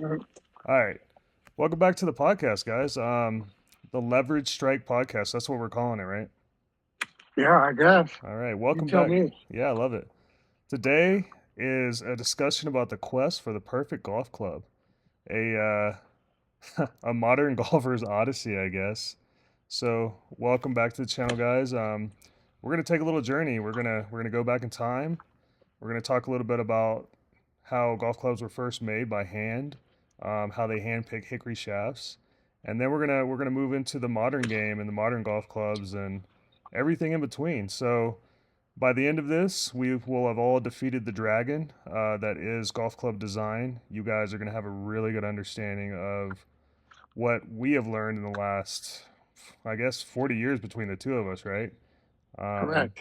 Uh, All right. Welcome back to the podcast, guys. The Leverage Strike podcast. That's what we're calling it, right? yeah, I guess. All right. You Welcome tell back. me. Yeah, I love it. Today is a discussion about the quest for the perfect golf club. A a modern golfer's odyssey, I guess. So, welcome back to the channel, guys. We're gonna take a little journey. We're gonna go back in time. We're gonna talk a little bit about how golf clubs were first made by hand, how they handpick hickory shafts, and then we're gonna move into the modern game and the modern golf clubs and everything in between. So by the end of this, we will have all defeated the dragon that is golf club design. You guys are gonna have a really good understanding of what we have learned in the last, I guess, 40 years between the two of us, right? Um, Correct.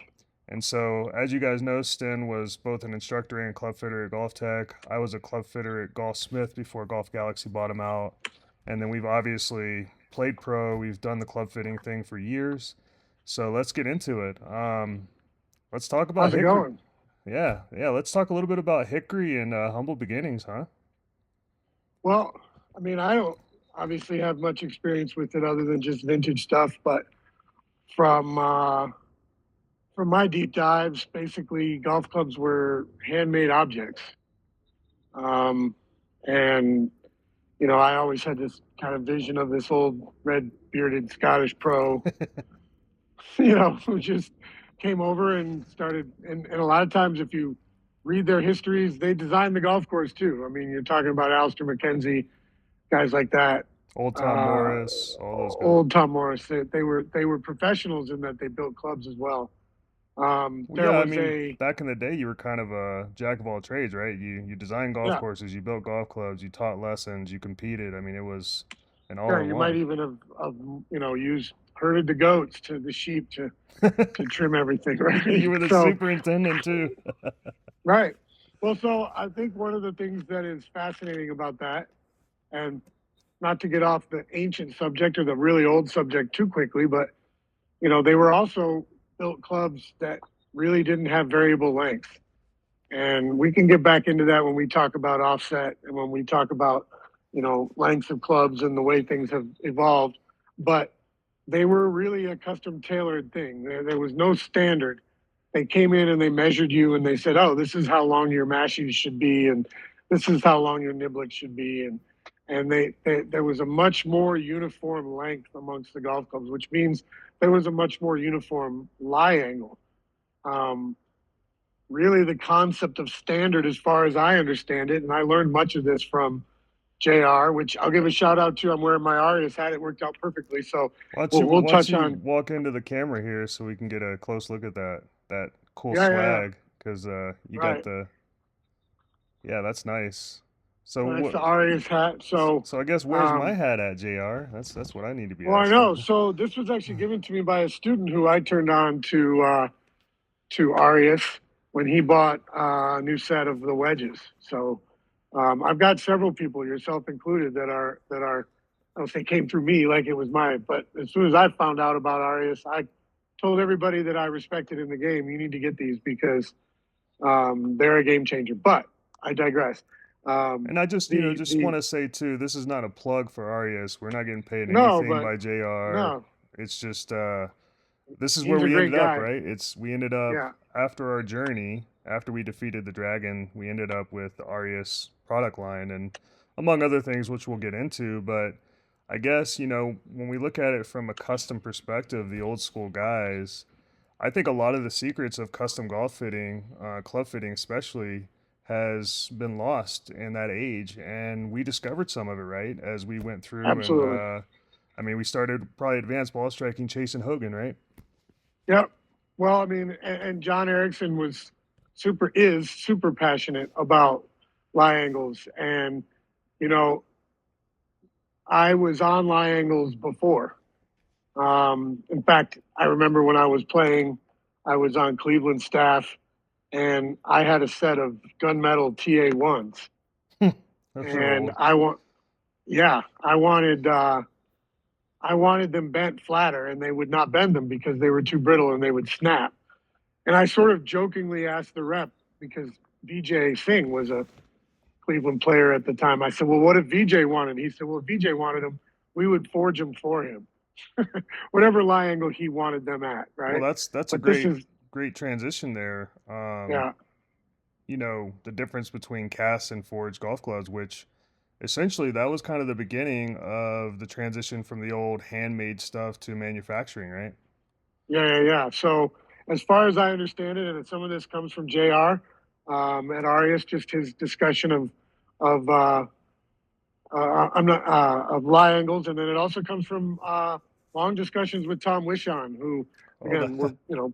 and so, as you guys know, Sten was both an instructor and club fitter at Golf Tech. I was a club fitter at Golf Smith before Golf Galaxy bought him out. And then we've obviously played pro. We've done the club fitting thing for years. So let's get into it. Let's talk about How's it Hickory. going? Yeah. Let's talk a little bit about Hickory and humble beginnings, huh? Well, I don't obviously have much experience with it other than just vintage stuff, but from uh, from my deep dives, basically golf clubs were handmade objects. Um, and I always had this kind of vision of this old red bearded Scottish pro, who just came over and started. And a lot of times, if you read their histories, they designed the golf course too. I mean, you're talking about Alistair McKenzie, guys like that. Old Tom Uh, Morris, all those guys. Old Tom Morris. They were professionals in that they built clubs as well. Well, There yeah, I was mean, a back in the day, you were kind of a jack of all trades, right? You designed golf Yeah, courses, you built golf clubs, you taught lessons, you competed. I mean, it was an yeah. all in You might one. even have used herded the goats to the sheep to trim everything, right? You were the So superintendent too. right. Well, so I think one of the things that is fascinating about that, and not to get off the ancient subject or the really old subject too quickly, but they were also built clubs that really didn't have variable length. And we can get back into that when we talk about offset and when we talk about, lengths of clubs and the way things have evolved. But they were really a custom tailored thing. There was no standard. They came in and they measured you and they said, oh, this is how long your mashies should be. And this is how long your niblets should be. And there was a much more uniform length amongst the golf clubs, which means there was a much more uniform lie angle. Um, Really the concept of standard as far as I understand it. And I learned much of this from JR, which I'll give a shout out to. I'm wearing my Arias hat. It worked out perfectly. So we'll Why don't touch you on, walk into the camera here so we can get a close look at that cool yeah. swag? Because you got Right. the yeah, that's nice. So That's what? the Arias hat. So, So I guess where's my um, hat at, Jr.? That's what I need to be well, I asking. know. So this was actually given to me by a student who I turned on to Arias when he bought a new set of the wedges. So I've got several people, yourself included, that are I don't say came through me like it was mine, but as soon as I found out about Arias, I told everybody that I respected in the game, you need to get these because they're a game changer. But I digress. And I just, just The want to say too, this is not a plug for Arias. We're not getting paid No, anything but by JR. no, It's just this is where he's a we great ended up, guy. right? It's we ended up Yeah, after our journey, after we defeated the dragon, we ended up with the Arias product line and among other things which we'll get into, but I guess, when we look at it from a custom perspective, the old school guys, I think a lot of the secrets of custom golf fitting, club fitting especially, has been lost in that age, and we discovered some of it right as we went through. And absolutely. I mean, we started probably advanced ball striking, chasing Hogan, right? Yep. Well, and John Erickson is super passionate about lie angles. And, you know, I was on lie angles before. In fact, I remember when I was playing, I was on Cleveland staff and I had a set of gunmetal TA1s. Those are And old. yeah, I wanted them bent flatter and they would not bend them because they were too brittle and they would snap. And I sort of jokingly asked the rep because BJ Singh was a Cleveland player at the time. I said, well, what if VJ wanted? He said, well, if VJ wanted him, we would forge them for him, whatever lie angle he wanted them at, Well, right? that's a But this great is, great transition there. yeah, You know, the difference between cast and forged golf clubs, which essentially that was kind of the beginning of the transition from the old handmade stuff to manufacturing, right? yeah. So as far as I understand it, and some of this comes from JR at Arias, just his discussion of I'm not of lie angles, and then it also comes from long discussions with Tom Wishon, who Oh, again we're that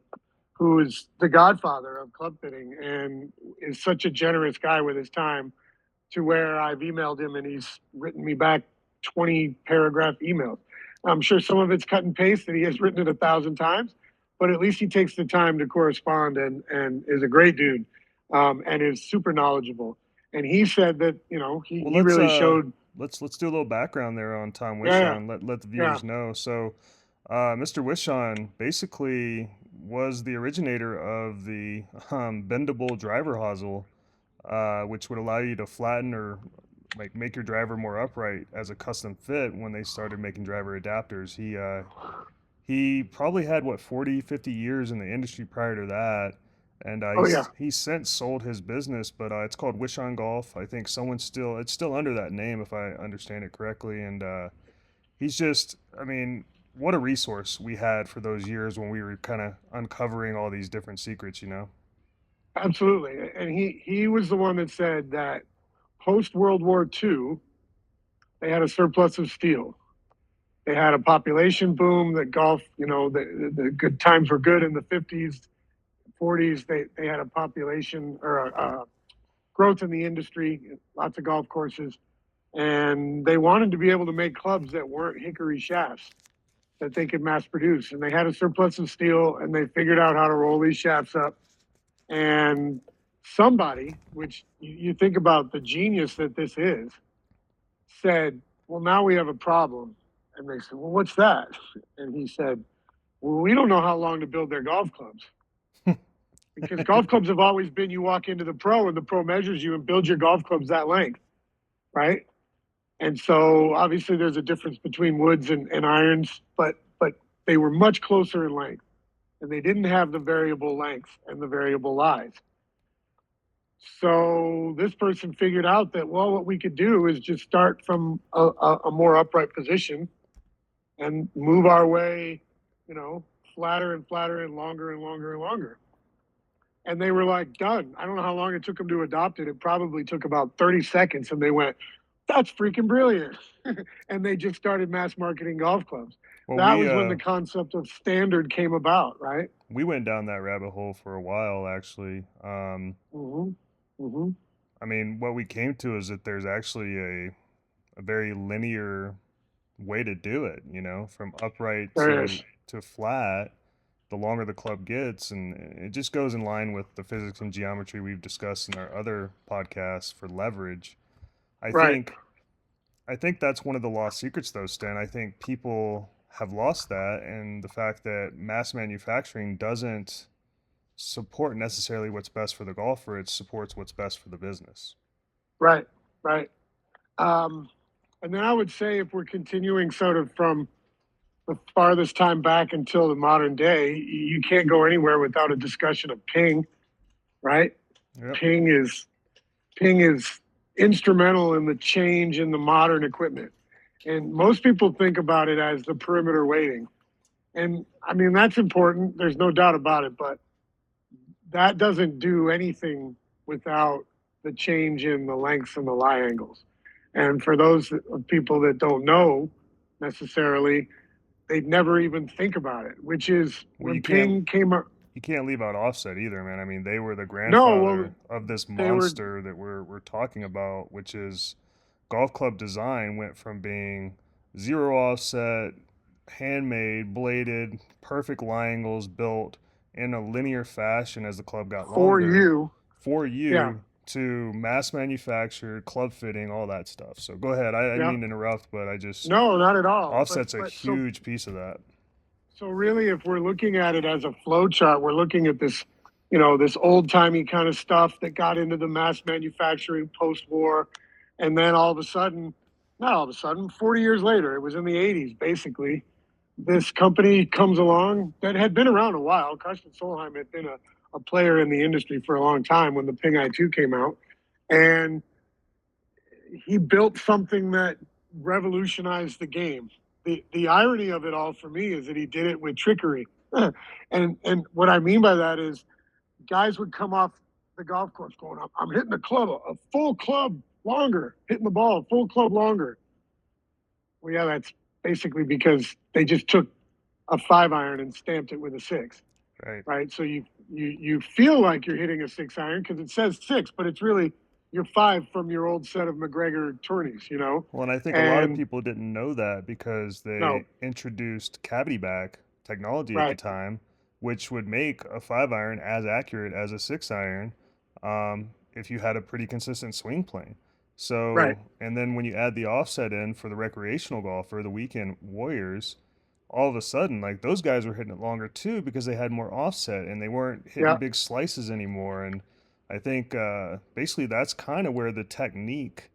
who is the godfather of club fitting and is such a generous guy with his time, to where I've emailed him and he's written me back 20 paragraph emails. I'm sure some of it's cut and paste that he has written it 1,000 times, but at least he takes the time to correspond and is a great dude and is super knowledgeable. And he said that, well, he really showed, let's do a little background there on Tom yeah, Wishon. Let the yeah, viewers know. So, Mr. Wishon basically was the originator of the bendable driver hosel, which would allow you to flatten or like make your driver more upright as a custom fit when they started making driver adapters. He probably had what 40, 50 years in the industry prior to that, and oh, yeah, he's since sold his business, but it's called Wish on Golf. I think it's still under that name if I understand it correctly, and he's just, I mean, what a resource we had for those years when we were kind of uncovering all these different secrets, you know. absolutely. And he was the one that said that post World War II, they had a surplus of steel. They had a population boom that golf, the good times were good in the 50s, 40s. They had a population or a growth in the industry, lots of golf courses. And they wanted to be able to make clubs that weren't hickory shafts that they could mass produce. And they had a surplus of steel and they figured out how to roll these shafts up. And somebody, which you think about the genius that this is, said, well, now we have a problem. And they said, well, what's that? And he said, well, we don't know how long to build their golf clubs, because golf clubs have always been, you walk into the pro and the pro measures you and builds your golf clubs that length, right? And so obviously there's a difference between woods and irons, but they were much closer in length and they didn't have the variable length and the variable lies. So this person figured out that, well, what we could do is just start from a more upright position and move our way, flatter and flatter and longer and longer and longer. And they were like, done. I don't know how long it took them to adopt it. It probably took about 30 seconds. And they went, that's freaking brilliant. And they just started mass marketing golf clubs. Well, That was when the concept of standard came about, right? we went down that rabbit hole for a while, actually. Mm-hmm. Mm-hmm. I mean, what we came to is that there's actually a very linear way to do it, you know, from upright There is. to flat, the longer the club gets, and it just goes in line with the physics and geometry we've discussed in our other podcasts for leverage. I Right. think I think that's one of the lost secrets though, Stan. I think people have lost that, and the fact that mass manufacturing doesn't support necessarily what's best for the golfer, it supports what's best for the business. Right. Right. Um, and then I would say, if we're continuing sort of from the farthest time back until the modern day, you can't go anywhere without a discussion of ping, right? Yep. Ping is Ping is instrumental in the change in the modern equipment. And most people think about it as the perimeter weighting. And I mean, that's important. There's no doubt about it. But that doesn't do anything without the change in the lengths and the lie angles. And for those people that don't know necessarily, they'd never even think about it, which is Well, when Ping came up. you can't leave out offset either, man. I mean, they were the No, well, grandfather of this they were, monster that we're talking about, which is golf club design went from being zero offset, handmade, bladed, perfect lie angles built in a linear fashion as the club got for longer you. for Yeah. you to mass manufactured, club fitting, all that stuff. So go ahead. I didn't Yeah. mean to interrupt, but I just No, not at all. offset's a But so huge piece of that. so really, if we're looking at it as a flow chart, we're looking at this this old timey kind of stuff that got into the mass manufacturing post war. And then all of a sudden, not all of a sudden, 40 years later, it was in the 80s basically, this company comes along that had been around a while. Karsten Solheim had been a player in the industry for a long time when the Ping I2 came out. And he built something that revolutionized the game. The irony of it all for me is that he did it with trickery. and what I mean by that is guys would come off the golf course going, I'm hitting the club a full club longer, hitting the ball a full club longer. Well, yeah, that's basically because they just took a 5-iron and stamped it with a 6. Right. So you feel like you're hitting a 6-iron because it says 6, but it's really your 5 from your old set of McGregor tourneys, Well, and I think a lot of people didn't know that because they introduced cavity back technology at the time, which would make a 5-iron as accurate as a 6-iron if you had a pretty consistent swing plane. So, and then when you add the offset in for the recreational golfer, the weekend warriors, all of a sudden, like those guys were hitting it longer too because they had more offset and they weren't hitting big slices anymore. And I think basically that's kind of where the technique,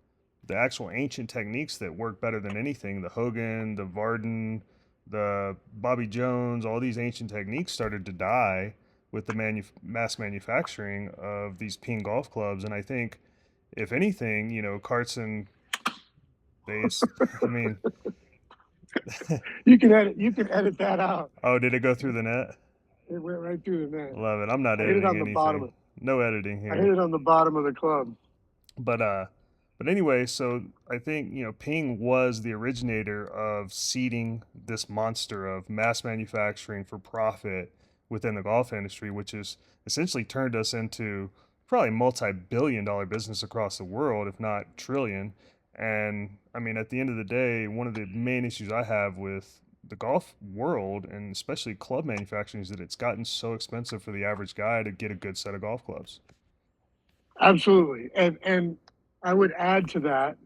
the actual ancient techniques that work better than anything, the Hogan, the Varden, the Bobby Jones, all these ancient techniques started to die with the mass manufacturing of these Ping golf clubs. And I think, if anything, Karsten, I mean, you can edit that out. Oh, did it go through the net? It went right through the net. Love it. I'm not editing anything. No editing here. I hit it on the bottom of the club. But anyway, so I think, Ping was the originator of seeding this monster of mass manufacturing for profit within the golf industry, which has essentially turned us into probably multi-billion-dollar business across the world, if not trillion. And I mean, at the end of the day, one of the main issues I have with the golf world and especially club manufacturing is that it's gotten so expensive for the average guy to get a good set of golf clubs. Absolutely. And I would add to that,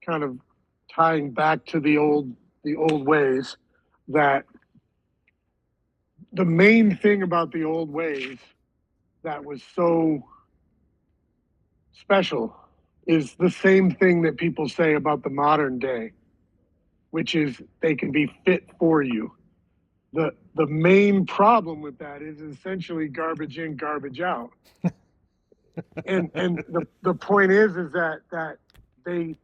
kind of tying back to the old ways, that the main thing about the old ways that was so special is the same thing that people say about the modern day, which is they can be fit for you. The main problem with that is essentially garbage in, garbage out. and the point is that they,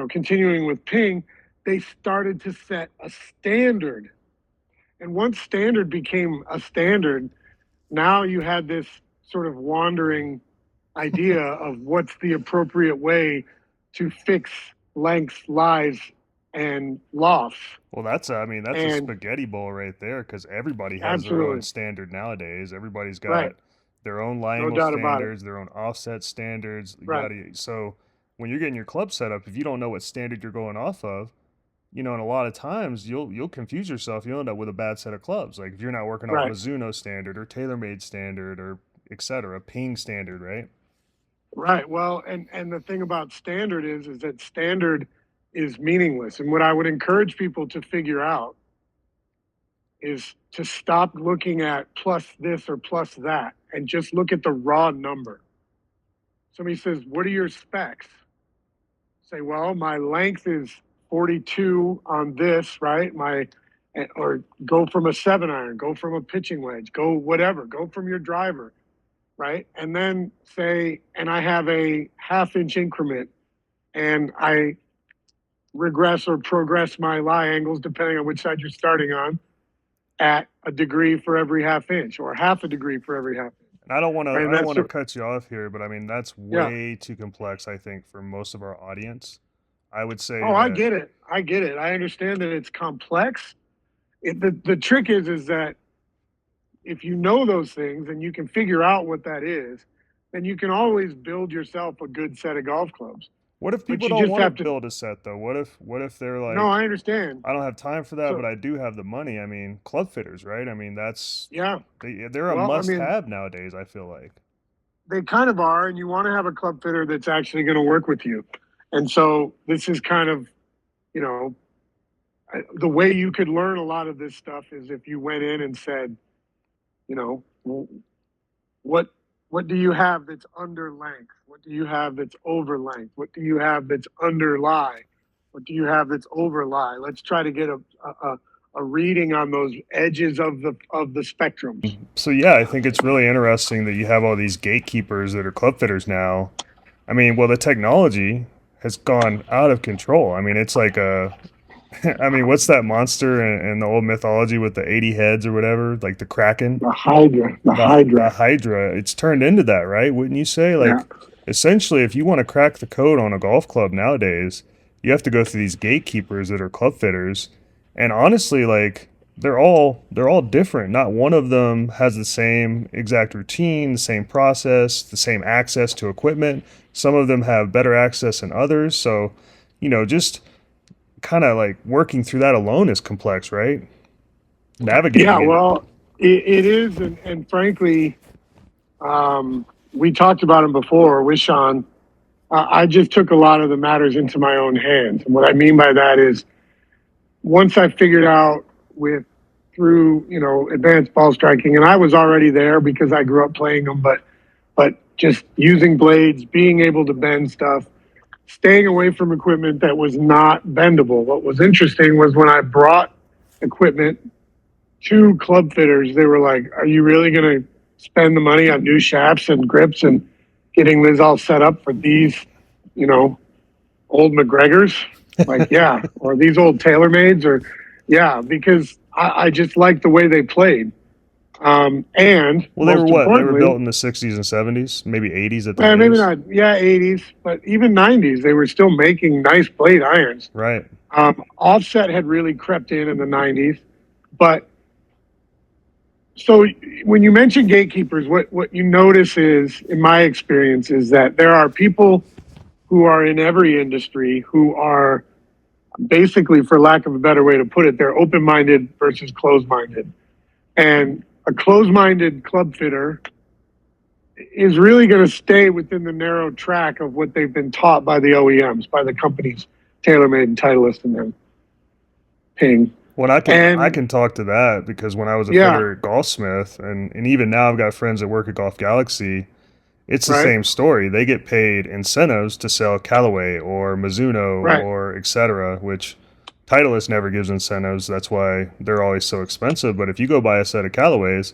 continuing with Ping, they started to set a standard. And once standard became a standard, now you had this sort of wandering idea of what's the appropriate way to fix lengths, lies, and lofts. Well, that's a spaghetti bowl right there, because everybody has their own standard nowadays. Everybody's got their own line angle standards, their own offset standards. So when you're getting your club set up, if you don't know what standard you're going off of, and a lot of times you'll confuse yourself. You'll end up with a bad set of clubs. Like if you're not working off Mizuno standard or TaylorMade standard or etc., Ping standard, right? Right. Well, and the thing about standard is that standard is meaningless. And what I would encourage people to figure out is to stop looking at plus this or plus that and just look at the raw number. Somebody says, what are your specs? Say, well, my length is 42 on this, right? Or go from a 7-iron, go from a pitching wedge, go whatever, go from your driver, right? And then say, and I have a half-inch increment and I regress or progress my lie angles, depending on which side you're starting on, at a degree for every half inch or half a degree for every half inch. And I don't want to cut you off here, but I mean, that's way too complex, I think, for most of our audience. I would say. Oh, I get it. I understand that it's complex. The trick is that if you know those things and you can figure out what that is, then you can always build yourself a good set of golf clubs. What if people don't want to build a set though? What if they're like, no, I understand. I don't have time for that, but I do have the money. I mean, Clubfitters, right? I mean, they're a must-have nowadays. I feel like they kind of are, and you want to have a club fitter that's actually going to work with you. And so this is kind of, the way you could learn a lot of this stuff is if you went in and said, what what do you have that's under length? What do you have that's over length? What do you have that's under lie? What do you have that's over lie? Let's try to get a reading on those edges of the spectrums. So yeah, I think it's really interesting that you have all these gatekeepers that are club fitters now. I mean, well, the technology has gone out of control. I mean, it's like a I mean, what's that monster in the old mythology with the 80 heads or whatever? Like the Kraken? The Hydra, the The Hydra. Hydra. It's turned into that, right? Wouldn't you say? Yeah, Like, essentially, if you want to crack the code on a golf club nowadays, you have to go through these gatekeepers that are club fitters. And honestly, like, they're all different. Not one of them has the same exact routine, the same process, the same access to equipment. Some of them have better access than others. So, just kind of like working through that alone is complex, right? yeah. Navigating it. Well, it is, and frankly, we talked about him before with Sean. I just took a lot of the matters into my own hands, and what I mean by that is once I figured out with through advanced ball striking, and I was already there because I grew up playing them, but just using blades, being able to bend stuff, staying away from equipment that was not bendable. What was interesting was when I brought equipment to club fitters, they were like, "Are you really going to spend the money on new shafts and grips and getting this all set up for these, you know, old McGregors?" Like, yeah, or these old TaylorMades, or yeah, because I just like the way they played. And Well, they were most what? They were built importantly, in the 60s and 70s, maybe 80s at the maybe latest. not, yeah, 80s, but even 90s, they were still making nice blade irons. Right. Offset had really crept in the 90s, but so when you mention gatekeepers, what you notice is, in my experience, is that there are people who are in every industry who are basically, for lack of a better way to put it, they're open-minded versus closed-minded. And a closed-minded club fitter is really going to stay within the narrow track of what they've been taught by the OEMs, by the companies, TaylorMade and Titleist and then Ping. Well, I And can talk to that because when I was a yeah, fitter at Golfsmith, and even now I've got friends that work at Golf Galaxy, it's the right, same story. They get paid incentives to sell Callaway or Mizuno right. or etc., which Titleist never gives incentives. That's why they're always so expensive. But if you go buy a set of Callaways,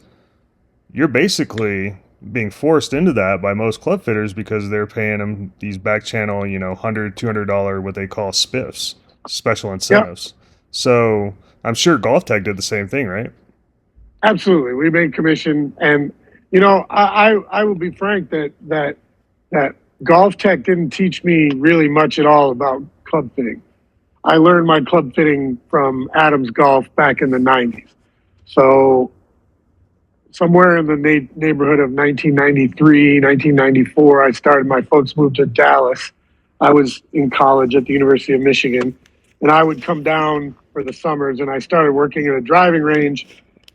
you're basically being forced into that by most club fitters because they're paying them these back channel, $100, $200 what they call spiffs, special Yep, incentives. So I'm sure Golf Tech did the same thing, right? absolutely. We made commission, and I will be frank that Golf Tech didn't teach me really much at all about club fitting. I learned my club fitting from Adams Golf back in the 90s. So somewhere in the neighborhood of 1993, 1994, I started, my folks moved to Dallas. I was in college at the University of Michigan, and I would come down for the summers, and I started working at a driving range.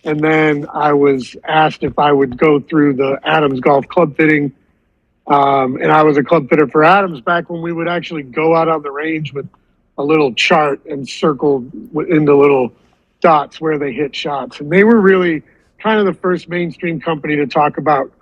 And then I was asked if I would go through the Adams Golf club fitting. And I was a club fitter for Adams back when we would actually go out on the range with a little chart and circle into little dots where they hit shots. And they were really kind of the first mainstream company to talk about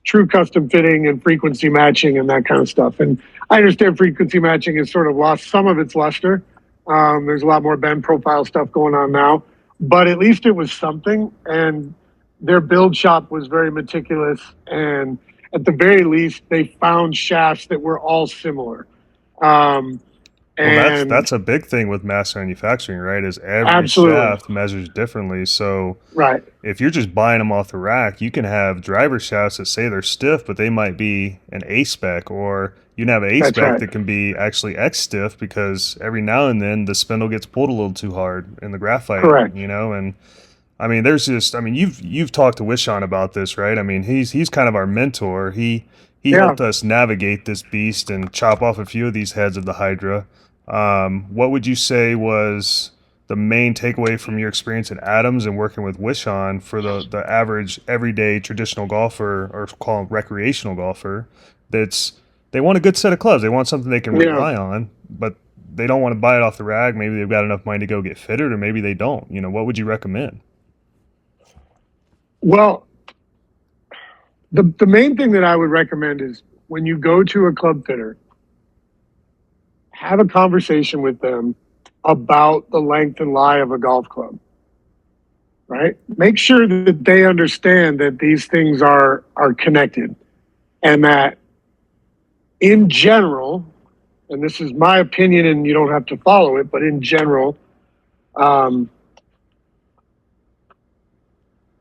true custom fitting and frequency matching and that kind of stuff. And I understand frequency matching has sort of lost some of its luster. There's a lot more bend profile stuff going on now, but at least it was something. And their build shop was very meticulous, and at the very least, they found shafts that were all similar. Um, Well, and that's a big thing with mass manufacturing, right? Is every absolutely shaft measures differently. So right. if you're just buying them off the rack, you can have driver shafts that say they're stiff, but they might be an A spec, or you can have an A That's spec right. that can be actually X stiff because every now and then the spindle gets pulled a little too hard in the graphite, Correct. and I mean, you've talked to Wishon about this, right? I mean, he's kind of our mentor. He Yeah. helped us navigate this beast and chop off a few of these heads of the Hydra. What would you say was the main takeaway from your experience at Adams and working with Wishon for the average everyday traditional golfer, or call them recreational golfer, that's they want a good set of clubs. They want something they can Yeah. rely on, but they don't want to buy it off the rack. Maybe they've got enough money to go get fitted, or maybe they don't. What would you recommend? Well, The main thing that I would recommend is when you go to a club fitter, have a conversation with them about the length and lie of a golf club, right? Make sure that they understand that these things are connected, and that in general, and this is my opinion and you don't have to follow it, but in general,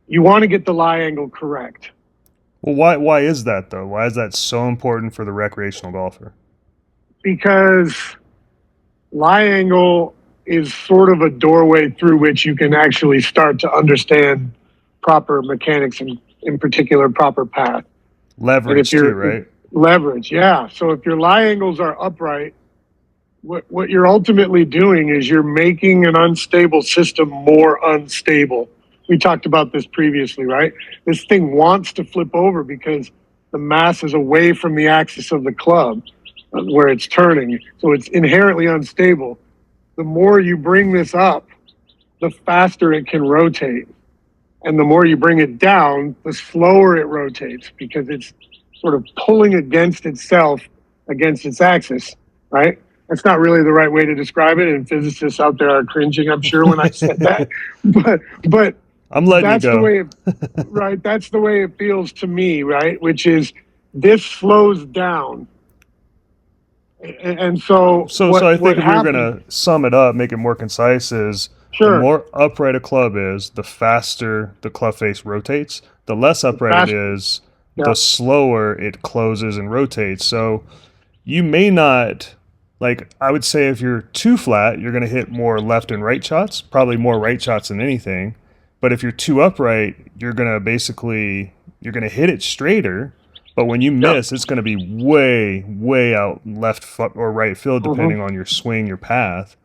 you want to get the lie angle correct. Well, why is that though? Why is that so important for the recreational golfer? Because lie angle is sort of a doorway through which you can actually start to understand proper mechanics and in particular proper path. Leverage too, right? Leverage, yeah. So if your lie angles are upright, what you're ultimately doing is you're making an unstable system more unstable. We talked about this previously, right? This thing wants to flip over because the mass is away from the axis of the club where it's turning. So it's inherently unstable. The more you bring this up, the faster it can rotate. And the more you bring it down, the slower it rotates because it's sort of pulling against itself, against its axis, right? That's not really the right way to describe it, and physicists out there are cringing, I'm sure, when I said that. But I'm letting that's you the go. way, right? That's the way it feels to me, right? Which is this slows down, and so So I think what if we were happens? gonna sum it up, make it more concise, is the Sure, more upright a club is, the faster the club face rotates. The less upright it fast, is, the yeah, slower it closes and rotates. So you may not, like, I would say if you're too flat, you're gonna hit more left and right shots, probably more right shots than anything. But if you're too upright, you're gonna hit it straighter, but when you yeah, miss, it's going to be way, way out left or right field, mm-hmm. depending on your swing, your path.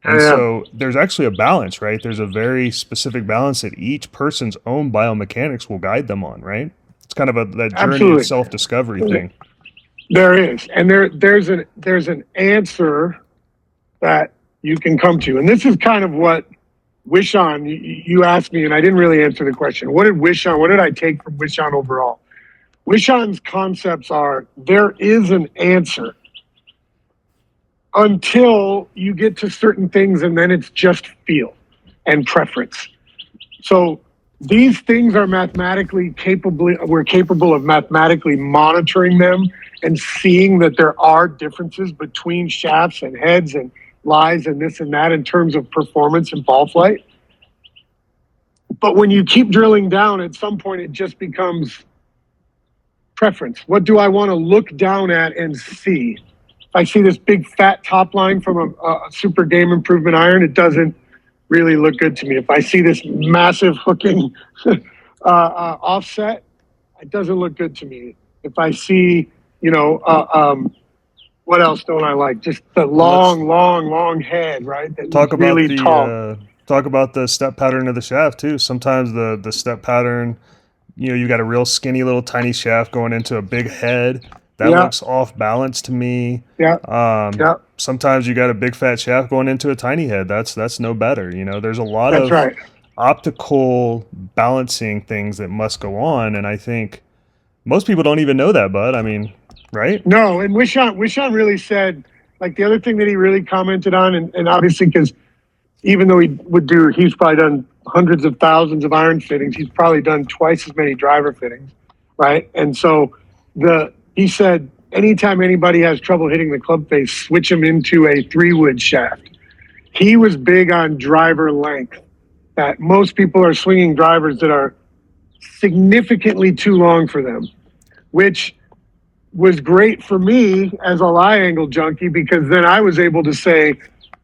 And Yeah, so there's actually a balance, right? There's a very specific balance that each person's own biomechanics will guide them on, right? It's kind of that journey of absolutely. self-discovery thing. There is, and there's an answer that you can come to, and this is kind of what Wishon. You asked me, and I didn't really answer the question. What did I take from Wishon overall? Wishon's concepts are there is an answer until you get to certain things, and then it's just feel and preference. So these things are mathematically capable. We're capable of mathematically monitoring them and seeing that there are differences between shafts and heads and lies and this and that in terms of performance and ball flight. But when you keep drilling down, at some point it just becomes preference. What do I want to look down at and see? If I see this big fat top line from a super game improvement iron, it doesn't really look good to me. If I see this massive hooking offset, it doesn't look good to me. If I see, what else don't I like? Just the Well, let's long head, right? That is talk about really tall. the step pattern of the shaft too. Sometimes the step pattern, you got a real skinny little tiny shaft going into a big head. That Yeah, looks off balance to me. yeah, yeah. Sometimes you got a big fat shaft going into a tiny head. That's no better. There's a lot That's of right. optical balancing things that must go on, and I think most people don't even know that, bud. I mean, right? No, and Wishon really said, like the other thing that he really commented on, and obviously because even though he's probably done hundreds of thousands of iron fittings, he's probably done twice as many driver fittings, right? And so he said anytime anybody has trouble hitting the club face, switch them into a 3-wood shaft. He was big on driver length. That most people are swinging drivers that are significantly too long for them, which was great for me as a lie angle junkie because then I was able to say,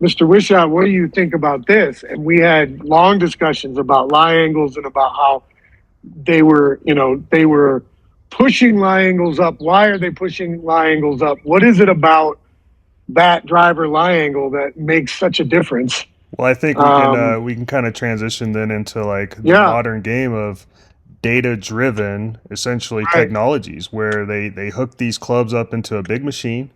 Mr. Wishout, what do you think about this? And we had long discussions about lie angles and about how they were pushing lie angles up. Why are they pushing lie angles up? What is it about that driver lie angle that makes such a difference? Well, I think we can kind of transition then into like the Yeah, modern game of data driven essentially right. technologies where they hook these clubs up into a big machine.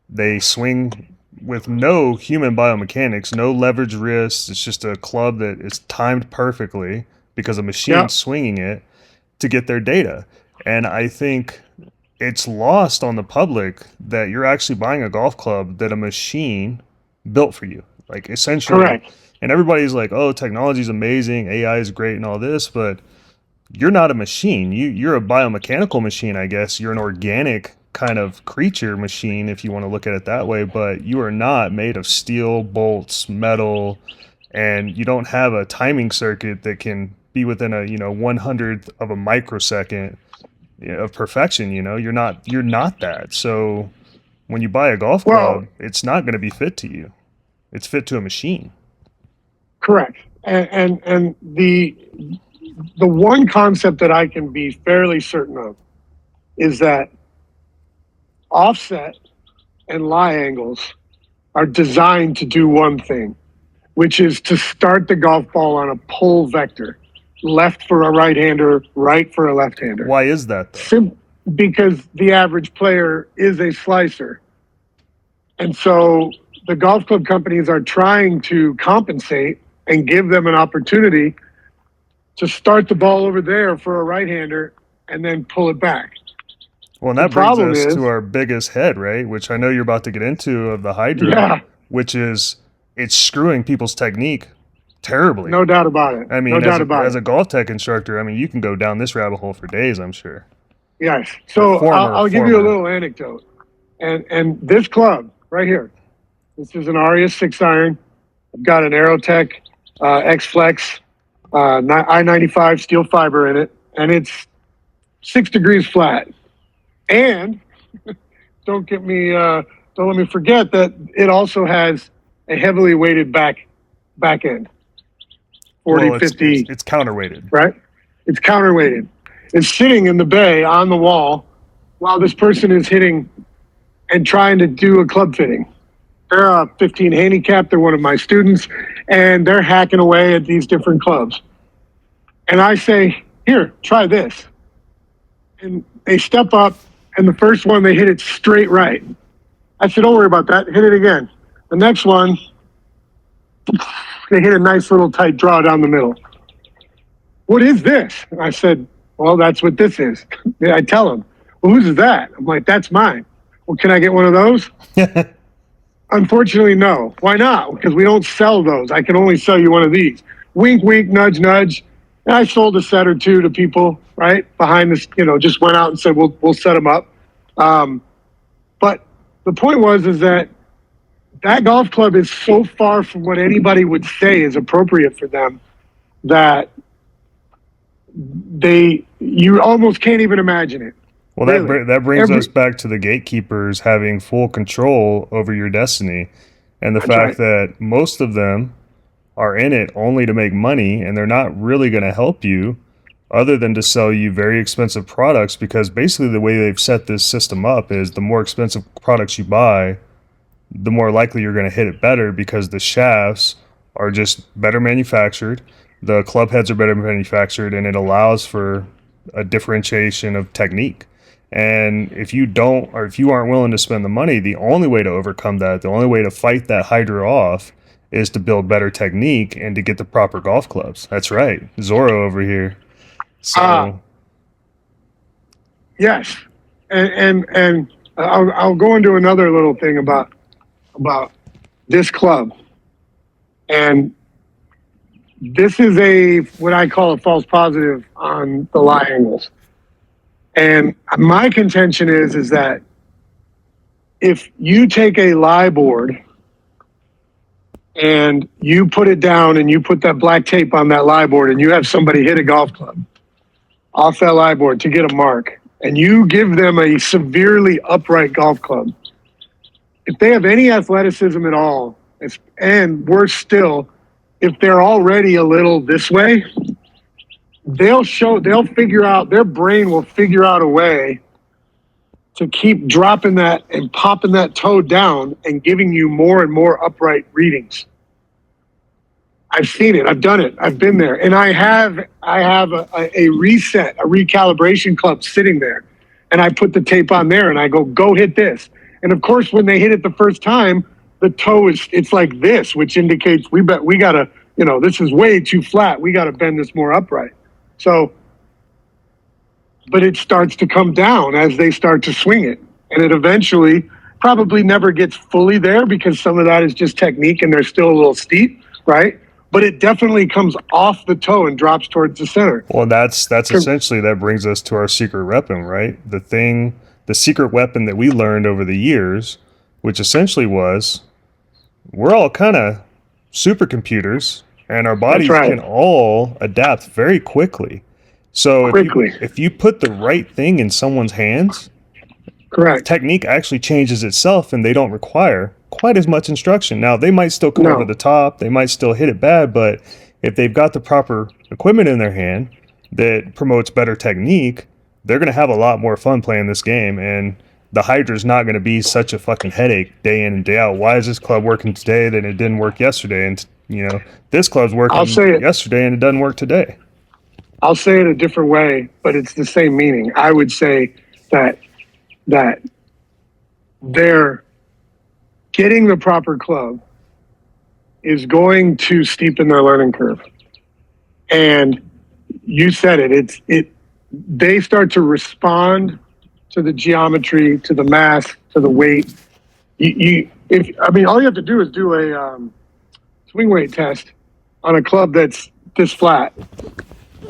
They swing with no human biomechanics, no leverage wrists. It's just a club that is timed perfectly because a Yeah, machine's swinging it to get their data. And I think it's lost on the public that you're actually buying a golf club that a machine built for you. Like essentially, Correct. and everybody's like, "Oh, technology is amazing, AI is great and all this," but you're not a machine. You're a biomechanical machine, I guess. You're an organic kind of creature machine if you want to look at it that way, but you are not made of steel, bolts, metal, and you don't have a timing circuit that can be within a, 100th of a microsecond of perfection. You're not that. So when you buy a golf Well, club, it's not going to be fit to you. It's fit to a machine. correct. And the one concept that I can be fairly certain of is that offset and lie angles are designed to do one thing, which is to start the golf ball on a pull vector, left for a right-hander, right for a left-hander. Why is that though? Because the average player is a slicer. And so the golf club companies are trying to compensate and give them an opportunity to start the ball over there for a right-hander and then pull it back. Well, and The that brings problem us is, to our biggest head, right? Which I know you're about to get into of the Hydra, yeah, which is it's screwing people's technique terribly. no doubt about it. I No mean, doubt about as it. a golf tech instructor, I mean, you can go down this rabbit hole for days, I'm sure. Yes. Or So I'll give you a former. little anecdote. And this club right here, this is an Arias 6-iron. I've got an Aerotech X Flex I-95 steel fiber in it, and it's 6 degrees flat. And don't let me forget that it also has a heavily weighted back end, 40, Well, 50, it's counterweighted. right? It's counterweighted. It's sitting in the bay on the wall while this person is hitting and trying to do a club fitting. They're a 15 handicap. They're one of my students, and they're hacking away at these different clubs. And I say, here, try this. And they step up, and the first one, they hit it straight right. I said, don't worry about that. Hit it again. The next one, they hit a nice little tight draw down the middle. What is this? And I said, well, that's what this is. I tell them, well, whose is that? I'm like, that's mine. Well, can I get one of those? Unfortunately, no. Why not? Because we don't sell those. I can only sell you one of these. Wink, wink, nudge, nudge. And I sold a set or two to people, right? Behind this, just went out and said, we'll set them up. But the point is that golf club is so far from what anybody would say is appropriate for them that you almost can't even imagine it. Well, Really. that brings us back to the gatekeepers having full control over your destiny, and the That's fact right. that most of them are in it only to make money, and they're not really going to help you other than to sell you very expensive products, because basically the way they've set this system up is the more expensive products you buy, the more likely you're going to hit it better, because the shafts are just better manufactured, the club heads are better manufactured, and it allows for a differentiation of technique. And if you aren't willing to spend the money, the only way to overcome that, the only way to fight that hydra off, is to build better technique and to get the proper golf clubs. That's right, Zorro over here. So Yes, and I'll go into another little thing about this club, and this is what I call a false positive on the lie angles. And my contention is that if you take a lie board and you put it down and you put that black tape on that lie board and you have somebody hit a golf club off that lie board to get a mark, and you give them a severely upright golf club, if they have any athleticism at all, and worse still, if they're already a little this way, their brain will figure out a way to keep dropping that and popping that toe down and giving you more and more upright readings. I've seen it. I've done it. I've been there. And I have a reset, a recalibration club sitting there. And I put the tape on there and I go hit this. And of course, when they hit it the first time, the toe it's like this, which indicates we gotta, this is way too flat. We gotta bend this more upright. So but it starts to come down as they start to swing it. And it eventually probably never gets fully there because some of that is just technique and they're still a little steep, right? But it definitely comes off the toe and drops towards the center. Well, that's essentially, that brings us to our secret weapon, right? The secret weapon that we learned over the years, which essentially was, we're all kind of supercomputers, and our bodies can all adapt very quickly. So if you put the right thing in someone's hands, correct, technique actually changes itself, and they don't require quite as much instruction. Now, they might still come over the top, they might still hit it bad, but if they've got the proper equipment in their hand that promotes better technique, they're going to have a lot more fun playing this game, and the Hydra's not going to be such a fucking headache day in and day out. Why is this club working today that it didn't work yesterday? And, you know, this club's working yesterday and it doesn't work today. I'll say it a different way, but it's the same meaning. I would say that they're getting the proper club is going to steepen their learning curve. And you said it, they start to respond to the geometry, to the mass, to the weight. All you have to do is do a swing weight test on a club that's this flat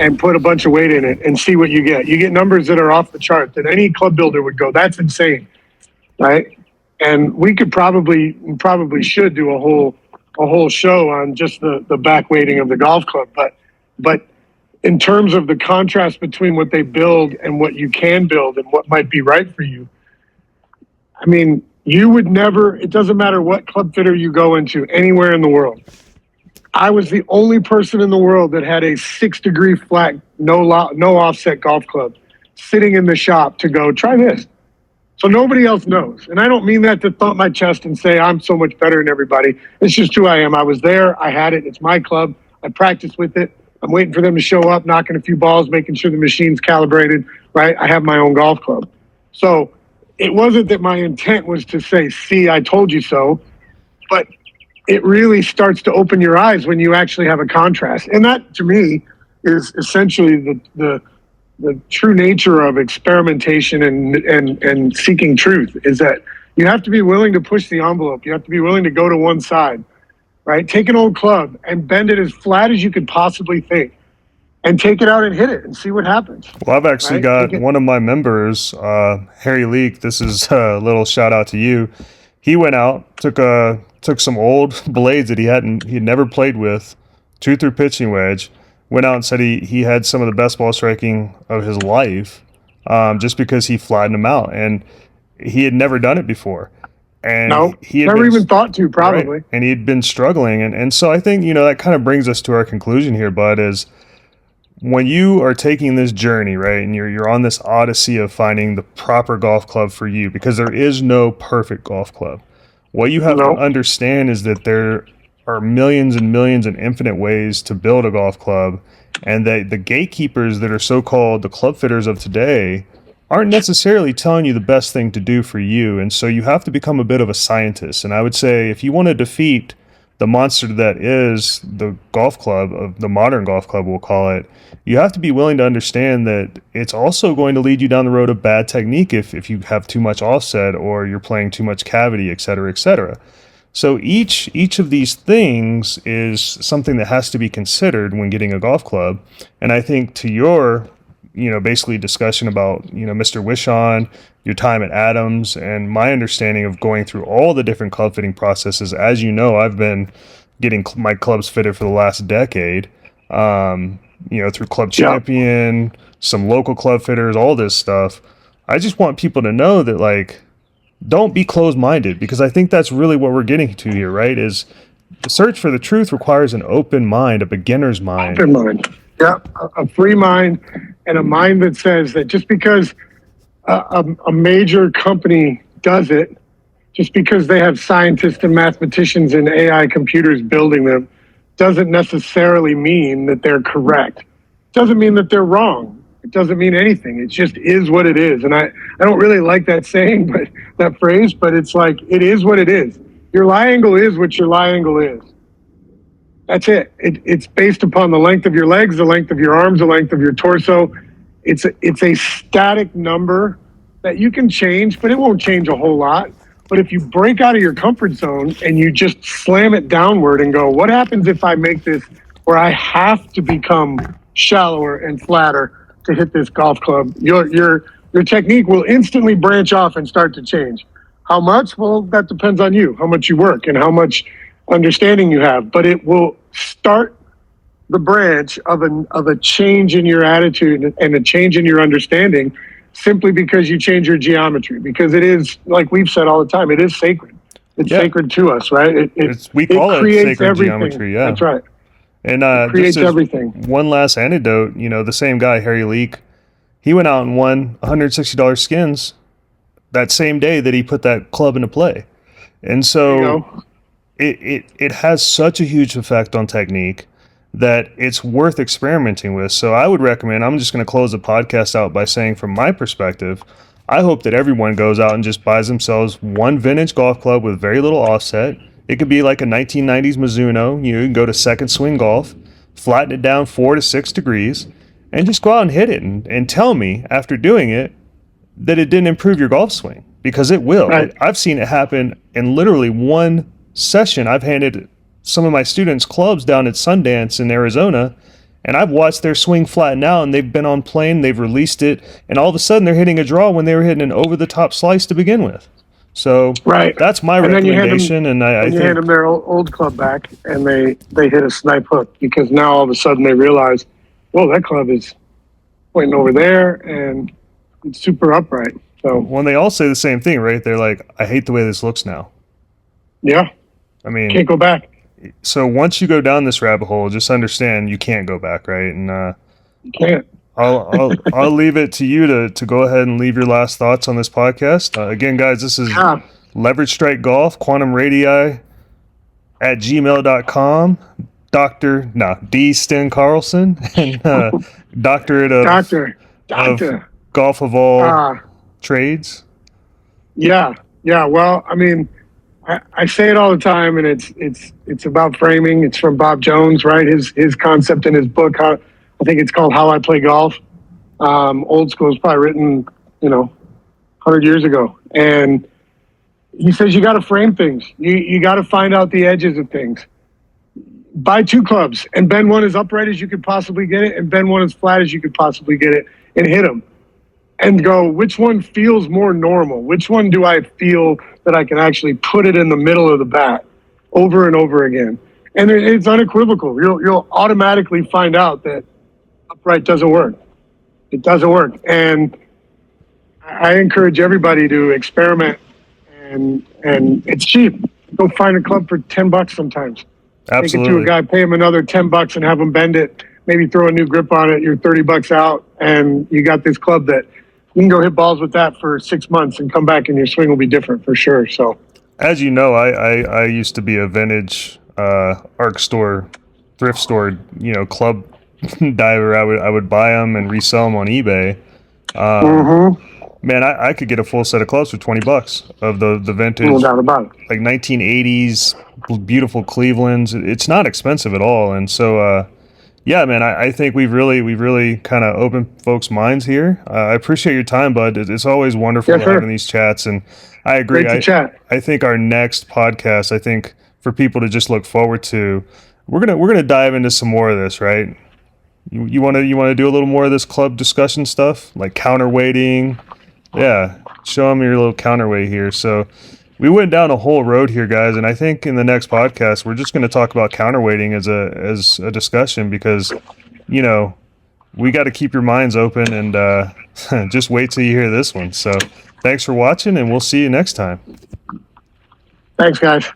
and put a bunch of weight in it and see what you get. You get numbers that are off the chart that any club builder would go, that's insane, right? And we could probably should do a whole show on just the back weighting of the golf club. But in terms of the contrast between what they build and what you can build and what might be right for you, I mean, you would never, it doesn't matter what club fitter you go into anywhere in the world. I was the only person in the world that had a 6-degree flat, no offset golf club sitting in the shop to go, try this. So nobody else knows. And I don't mean that to thump my chest and say I'm so much better than everybody. It's just who I am. I was there. I had it. It's my club. I practiced with it. I'm waiting for them to show up, knocking a few balls, making sure the machine's calibrated, right? I have my own golf club. So it wasn't that my intent was to say, see, I told you so, but it really starts to open your eyes when you actually have a contrast. And that, to me, is essentially the true nature of experimentation and seeking truth, is that you have to be willing to push the envelope. You have to be willing to go to one side, right? Take an old club and bend it as flat as you could possibly think and take it out and hit it and see what happens. Well, I've actually got one of my members, Harry Leak. This is a little shout out to you. He went out, took some old blades that he had never played with, 2-through pitching wedge, went out and said he had some of the best ball striking of his life, just because he flattened them out, and he had never done it before. And he had never even thought to, probably. Right, and he had been struggling. And so I think, that kind of brings us to our conclusion here, Bud, is when you are taking this journey, right, and you're on this odyssey of finding the proper golf club for you, because there is no perfect golf club. What you have to understand is that there are millions and millions and infinite ways to build a golf club, and that the gatekeepers that are so-called the club fitters of today aren't necessarily telling you the best thing to do for you. And so you have to become a bit of a scientist. And I would say, if you want to defeat the monster that is the golf club, of the modern golf club, we'll call it, you have to be willing to understand that it's also going to lead you down the road of bad technique if you have too much offset or you're playing too much cavity, et cetera, et cetera. So each of these things is something that has to be considered when getting a golf club. And I think to your, basically discussion about, Mr. Wishon, your time at Adams, and my understanding of going through all the different club fitting processes. As you know, I've been getting my clubs fitted for the last decade, through Club Champion, some local club fitters, all this stuff. I just want people to know that, don't be closed-minded, because I think that's really what we're getting to here, right? Is the search for the truth requires an open mind, a beginner's mind. Open mind. Yeah, a free mind, and a mind that says that just because a major company does it, just because they have scientists and mathematicians and AI computers building them, doesn't necessarily mean that they're correct. Doesn't mean that they're wrong. It doesn't mean anything. It just is what it is. And I don't really like that saying, but that phrase, but it's like, it is what it is. Your lie angle is what your lie angle is. That's it. It's based upon the length of your legs, the length of your arms, the length of your torso. it's a static number that you can change, but it won't change a whole lot. But if you break out of your comfort zone and you just slam it downward and go, what happens if I make this where I have to become shallower and flatter to hit this golf club? Your technique will instantly branch off and start to change. How much? Well, that depends on you, how much you work and how much understanding you have. But it will start the branch of a change in your attitude and a change in your understanding, simply because you change your geometry. Because it is, like we've said all the time, it is sacred. It's sacred to us, right? We call it sacred everything. Geometry. Yeah, that's right. And it creates everything. One last anecdote. The same guy, Harry Leak, he went out and won $160 skins that same day that he put that club into play. And so it has such a huge effect on technique that it's worth experimenting with. So I would recommend, I'm just going to close the podcast out by saying, from my perspective, I hope that everyone goes out and just buys themselves one vintage golf club with very little offset. It could be like a 1990s Mizuno. You can go to Second Swing Golf, flatten it down 4 to 6 degrees, and just go out and hit it and tell me after doing it that it didn't improve your golf swing, because it will. Right. I've seen it happen in literally one session. I've handed some of my students clubs down at Sundance in Arizona, and I've watched their swing flatten out, and they've been on plane, they've released it, and all of a sudden they're hitting a draw when they were hitting an over-the-top slice to begin with. So that's my recommendation. And I think you hand them their old club back, and they hit a snipe hook, because now all of a sudden they realize, well, that club is pointing over there, and it's super upright. So when they all say the same thing, right? They're like, I hate the way this looks now. Yeah. I mean, can't go back. So once you go down this rabbit hole, just understand you can't go back, right? And you can't. I'll leave it to you to go ahead and leave your last thoughts on this podcast. Again, guys, this is Leverage Strike Golf, Quantum Radii at gmail.com. D. Sten Carlson, and doctorate of golf of all trades. Yeah. Well, I mean, I say it all the time, and it's about framing. It's from Bob Jones, right? His concept in his book. I think it's called How I Play Golf. Old School is probably written, 100 years ago, and he says you got to frame things. You got to find out the edges of things. Buy 2 clubs and bend one as upright as you could possibly get it, and bend one as flat as you could possibly get it, and hit them. And go, which one feels more normal? Which one do I feel that I can actually put it in the middle of the bat over and over again? And it's unequivocal. You'll automatically find out that upright doesn't work. It doesn't work. And I encourage everybody to experiment, and it's cheap. Go find a club for $10 sometimes. Absolutely. Take it to a guy, pay him another $10 and have him bend it. Maybe throw a new grip on it. You're $30 out, and you got this club that you can go hit balls with that for 6 months and come back, and your swing will be different for sure. So, as you know, I used to be a vintage ARC store, thrift store, club diver. I would buy them and resell them on eBay. Man, I could get a full set of clubs for $20 of the vintage, no doubt about it, like 1980s beautiful Clevelands. It's not expensive at all, and so. Yeah, man, I think we've really kind of opened folks' minds here. I appreciate your time, bud. It's always wonderful having these chats, and I agree. Great to chat. I think our next podcast, I think for people to just look forward to, we're gonna dive into some more of this, right? You want to do a little more of this club discussion stuff, like counterweighting. Yeah, show them your little counterweight here. So. We went down a whole road here, guys, and I think in the next podcast we're just going to talk about counterweighting as a discussion, because we got to keep your minds open, and just wait till you hear this one. So thanks for watching, and we'll see you next time. Thanks, guys.